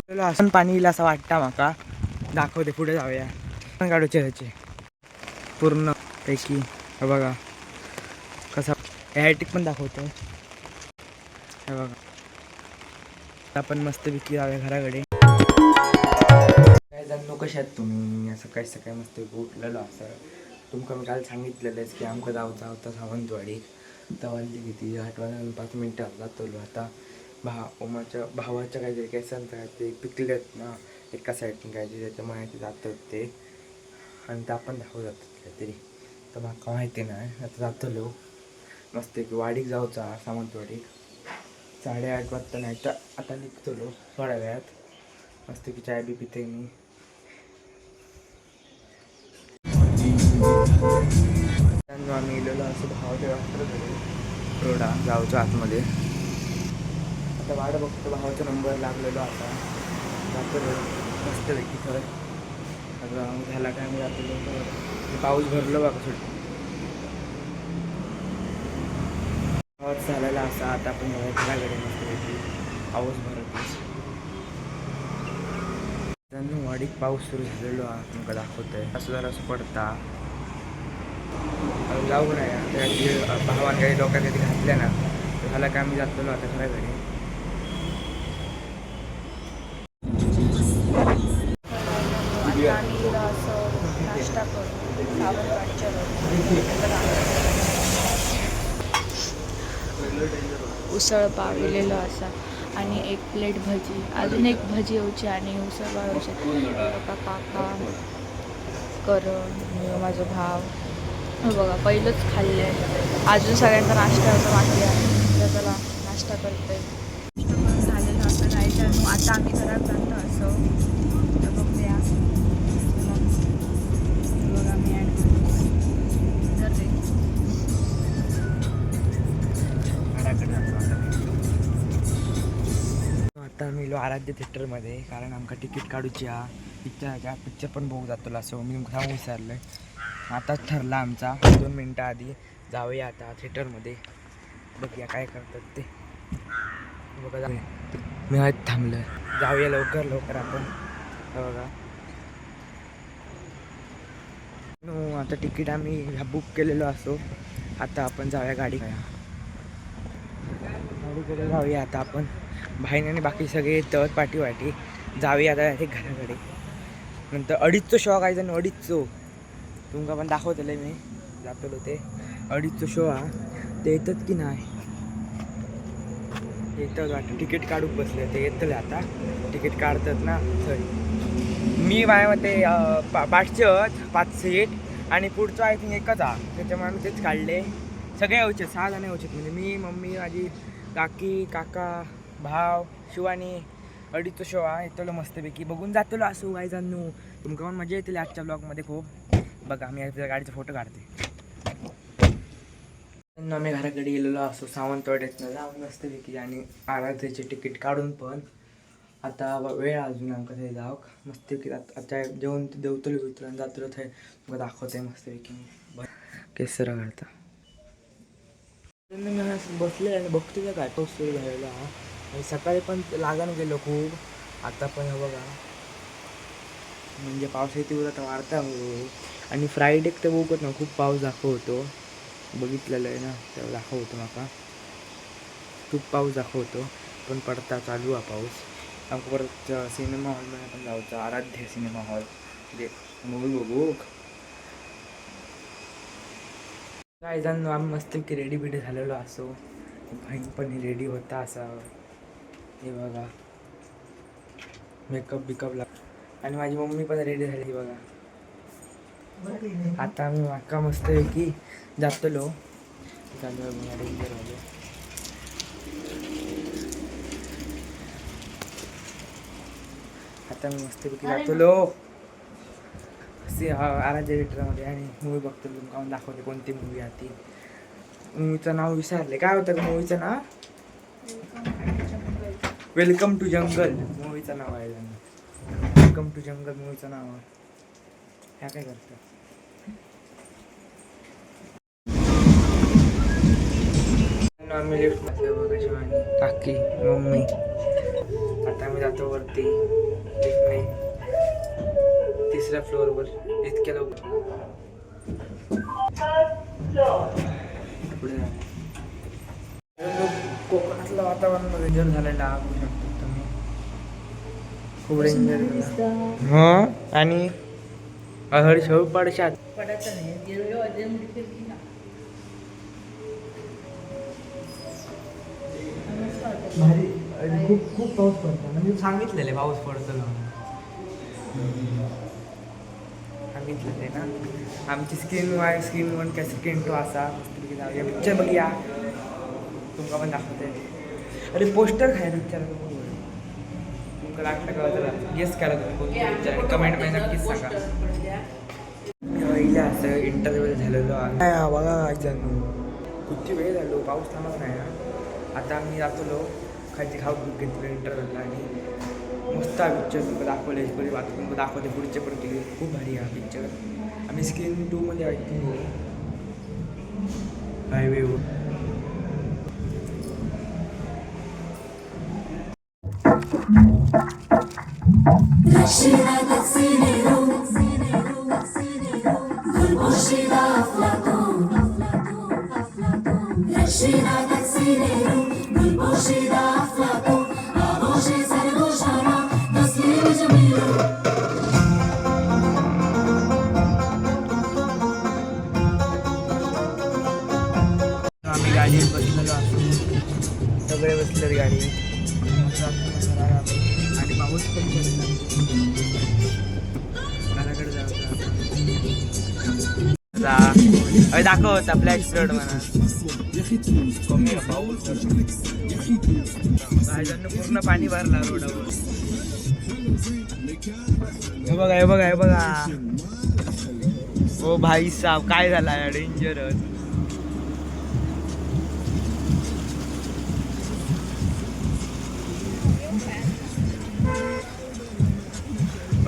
असं पाणी येईल असं वाटतं माका. दाखवते पुढे जाऊया. काढूचे ह्याचे पूर्ण पैकी बघा कसा ॲटिक पण दाखवतो. हे बघा आपण मस्त विकली जाऊया घराकडे. काय जाणू कशात तुम्ही असं काही सकाळी मस्त उठलेलो असं. तुमका मी काल सांगितलेलंच की आमका जाऊचा होता सावंतवाडी. आता वाजली किती 8 वाजून 5 मिनिटं जातो. आता भावाच्या काहीतरी केसांचं काय ते पिकलेत ना एका साईडने काहीतरी त्याच्यामुळे ते जातात ते. आणि ते आपण धावू जातात काहीतरी तर मला माहिती नाही. आता जातलो मस्त एक वाडीक जाऊचा सावंतवाडीक 8:30 वाजता. नाही तर आता निघतलो थोड्या वेळात मस्त की चाय बी पिते मी. आम्ही गेलेलो असं भावाच्या डॉक्टरकडे रोडा जाऊच्या आतमध्ये. आता वाट बघतो भावाचा नंबर लागलेलो आता जातो मस्तपैकी थोडं. आता झाला काय मी जातो. पाऊस भरलो बघा सुट पाऊस झालेला असा. आता आपण घराकडे मस्तपैकी पाऊस भरतच त्यांनी वाडीत पाऊस सुरू झालेलो तुमका दाखवतोय. असं जरा असं पडता जाऊ नाही भावान काही लोक कधी घातल्या ना तर झाला काय आम्ही जातो आता घराकडे. नाश्ता उसळ पाव इलेलो असा आणि एक प्लेट भजी अजून एक भजी येऊची आणि उसळ पाव येऊची. काका करण माझा भाव बघा पहिलंच खाल्ले. अजून सगळ्यांचा नाश्ता होता बाकी आहे. चला नाश्ता करतोय. झालेलं असं जायचं. आता आम्ही घरात जातो असं बघूया. बघा मी आता मी आराध्य थिएटरमध्ये कारण आमका तिकीट काढूची हा पिक्चर पण बघू जातो असं मी सांगू विचारलं. आताच ठरला आमचा 2 मिनटं आधी जाऊया आता थिएटरमध्ये. बघूया काय करतात ते. बघा मी आज थांबलं जाऊया लवकर आपण. बघा आता तिकीट आम्ही बुक केलेलो असो. आता आपण जाऊया गाडीकडे जाऊया. आता आपण भाईने आणि बाकी सगळे येतात पाठी जाऊया आता घराकडे. नंतर 2:30 शो काय जण 2:30 तुमका पण दाखवतले मी जातलो ते 2:30 शो हा. ते येतात की नाही येतात वाटतं. तिकीट काढूक बसले ते येतले आता. तिकीट काढतात ना सर. मी माझ्या मते 5 सीट आणि पुढचं आय थिंक एकच हा. त्याच्यामुळे मी तेच काढले. सगळे यायचे 6 जण यायचे म्हणजे मी मम्मी माझी काकी काका भाव शिवानी. 2:30 शो हा येतलो मस्तपैकी बघून जातलो असो. काय जाणू तुमका पण मजा येतील आजच्या ब्लॉगमध्ये खूप. बघा मी गाडीचा फोटो काढते. आम्ही घराकडे गेलेलो असो सावंतवाडीतनं जाऊन मस्तपैकी आणि आराध्याचे तिकीट काढून पण आता वेळ अजून आमका थंय जावक मस्तपैकी. आता जेवण देवतलो आणि जातलो थंय तुमका दाखवते मस्तपैकी केसरा घालता. बसले आणि बघतो का काय पाऊस सुरू झालेला आणि सकाळी पण लागान गेलो खूप. आता पण हे बघा म्हणजे पावसाची तीव्रता वाढता हो. आणि फ्रायडे तर बघत ना खूप पाऊस दाखवतो. बघितलेलं आहे ना तेव्हा दाखवतो माका खूप पाऊस दाखवतो. पण पडता चालू हा पाऊस. आमका परत सिनेमा हॉलमध्ये पण जायचं. आराध्य सिनेमा हॉल जे मूवी बघू. काय जाणू आम्ही मस्तपैकी रेडी बिडी झालेलो असो. बहीण पण रेडी होता असा. हे बघा मेकअप बिकअप आणि माझी मम्मी पण रेडी झाली बघा. आता आम्ही माका मस्तपैकी जातलो चालू आहे रेंजरमध्ये. आता मी मस्तपैकी जातलो आराध्य थिएटरमध्ये आणि मूवी बघतो. तुमका दाखवते कोणती मूवी आहे ती. मूवीचं नाव विसरले. काय होतं मूवीचं नाव? वेलकम टू जंगल मूवीचं नाव आहे. वेलकम टू जंगल मूवीचं नाव आहे. ह्या काय करतं आम्ही लिफ्टमध्ये बघा शिवानी काकी मम्मी. आता आम्ही जातो वरती लिफ्टने 3ऱ्या फ्लोअरवर इतक्या लवकर पुढे जाऊया. कोकणातलं वातावरण डेंजर झालेलं बघू शकतो तुम्ही. खूप डेंजर झालं. हो आणि अहड शेव पडशात खूप खूप पाऊस पडतो म्हणजे सांगितलेलं पाऊस पडतो सांगितलेलं ना. आमची स्क्रीन वन काय स्क्रीन टू असा मस्तपैकी जाऊया पिक्चर बघूया. तुमका पण दाखवते. अरे पोस्टर खाय पिक्चर तुमका लागतं का गेस करा तुम्ही पिक्चर आणि कमेंटमध्ये नक्कीच सांगा. मी असं इंटरव्ह्यू झालेलो बघा किती वेळ झालो पाऊस थांबत नाही ना. आता मी जातो खायची खाऊ घेतलं इंटरव्ह्यूला आणि मस्त हा पिक्चर तुमका दाखवले बरी बात तुमका दाखवते पुढचे पण केले. खूप भारी हा पिक्चर. आम्ही स्क्रीन 2मध्ये ऐकतो हायवेवर. आम्ही गाडीत बसलेलो असतो सगळे बसलेत गाडी आणि पाऊस पण घराकडे जाऊ दाखव होता फ्लॅश फ्लड म्हणा पूर्ण पाणी भरला रोडावर. हे बघा ओ भाई साहब काय झाला डेंजरस.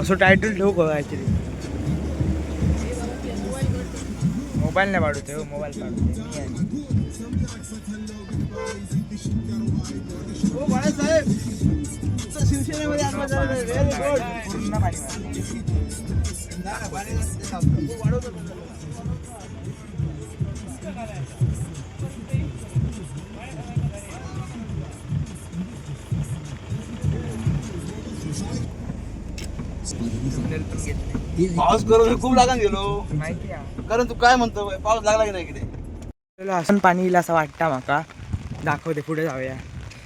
असं टायटल ठेवू का ॲक्च्युली मोबाईल नाही पाडवते हो मोबाईल पाडवते पूर्ण पाऊस करून खूप लागान गेलो माहिती आहे. कारण तू काय म्हणतो पाऊस लागला की नाही इकडे. असं पाणी येईल असं वाटतं माका दाखवते पुढे जाऊया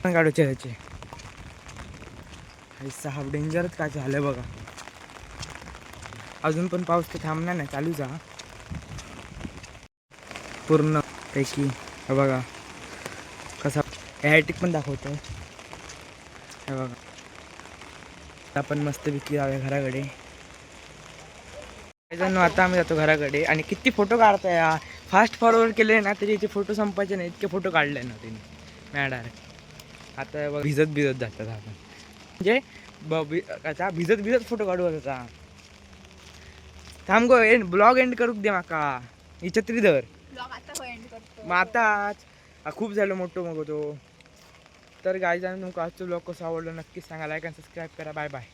काढूचे ह्याचे हाफ डेंजरच काय झालं बघा. अजून पण पाऊस तर थांबणार नाही चालू जा पूर्ण पैकी. बघा कसा ॲटिक पण दाखवतो हे बघा. आपण मस्तपैकी जाऊया घराकडे. आता आम्ही जातो घराकडे आणि किती फोटो काढताय. फास्ट फॉरवर्ड केले ना तरी याचे फोटो संपायचे नाही इतके फोटो काढले ना तिने मॅडम. आता भिजत जातात आपण म्हणजे आता भिजत फोटो काढू आता. थांब गो ब्लॉग एंड करूक दे माका ही छत्री धर मग आताच खूप झालं मोठं मग तो. तर गाईज तुमका आजचं ब्लॉग कसं आवडलं नक्कीच सांगा. लाईक आणि सबस्क्राईब करा. Bye bye.